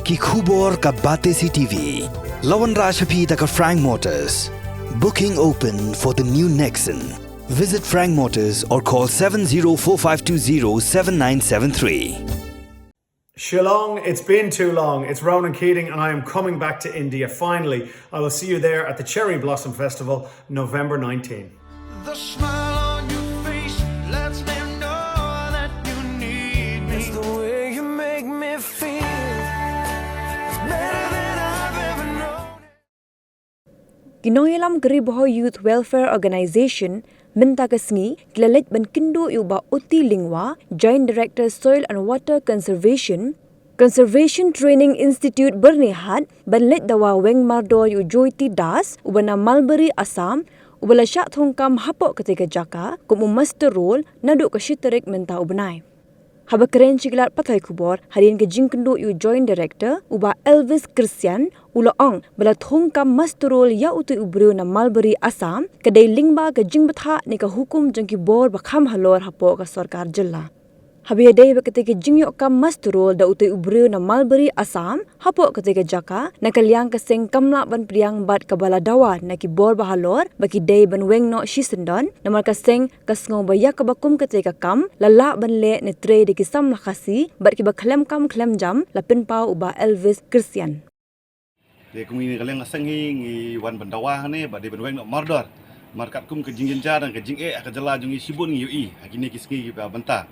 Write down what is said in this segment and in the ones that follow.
Ki khubor ka Bate CTV. Lawan Rashapi taka Frank Motors. Booking open for the new Nexon. Visit Frank Motors or call 7045207973. Shillong, it's been too long. It's Ronan Keating and I am coming back to India. Finally, I will see you there at the Cherry Blossom Festival, November 19. The smile on your face lets me know that you need me. It's the way you make me feel. It's better than I've ever known. Ginoyalam Gariboho Youth Welfare Organization minta kesngi kilalit ban kindo yuba uti lingwa Joint Director Soil and Water Conservation Training Institute bernihat ban let dawa weng mardor yu joyti das ubana Mulberry Assam ubala syak thongkam hapok ketika jaka kum master role naduk ke shiterik minta ubnai. Haba keren cikilat patai kubor harian ke jingkendo yu Joint Director uba Elvis Christian ula ong bala thongkam masterol ya utu ubreu na Mulberry Assam kedai lingba ke jingbatha ni ka hukum jengki bor bakham halor hapo ka sarkar jilla. Habi dei ketika jingyok kam masterol da utu ubreu na Mulberry Assam hapo ketika jaka na kalyang ke seng kamla ban priang bat ka bala dawa na ki bor bahalor baki dei ban weng no shisendon na mar ka seng kasngo baya ka bakum ketika kam lala ban le ne tre de ki sam la khasi bat ki ba khlem kam khlem jam la pin pau uba Elvis Christian. Dia kumi kaleng asang ngi wan bandawa ne ba de ben weng no mardor markat kum ke jingin jar dan ke jing ka jala jungi sibun ngi ui akini kisngi ba banta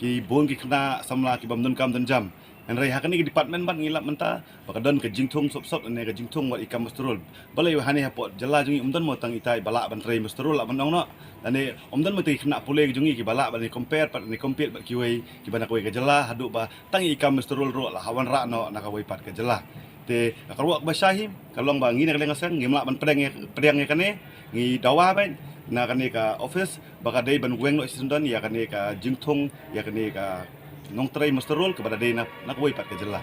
ki bon ki kena samla ki bamdun kam dan jam en rai hakani ki department ban ngilap menta bakadon ke jingthong sop ne ke jingthong wat ikam masterol balai hani hapot jala jungi umdan mo tang itai balak ban rai masterol la bandong no ane umdan mo ti kena pule ki jungi ki balak ban ni compare pat ni compete bat ki wei ki bana koi ke jala hadu ba tang ikam masterol ro la hawan ra no nak wei pat ke jala te karuak basahim kalong ba ngi nak lengasang ngi mlak ban pedang kane ngi dawa ban na kane ka office baka dei ban weng no isundan ya kane ka jingthong ya kane ka nong trai masterol kepada dei nak wei pat ke jela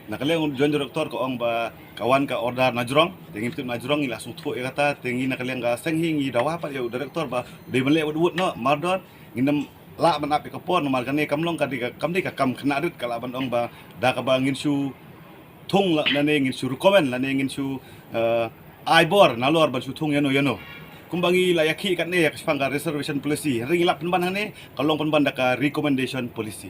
na kaleng join director ko ong ba kawan ka order najrong tengi tip najrong ila sutho e kata tengi na kaleng ka senghi ngi dawa pat ya director ba dei ban le wud no mardon nginem la ban api ka pon mal kane kamlong ka di ka kam kena rit kala ban ong ba da ka ba ngin su thong la nane ngin su recommend la ngin su aibor nalor ban su thong yano kumbangi layaki kat ne ya kasfanga reservation policy ring lap penban hane kalong penban da ka recommendation policy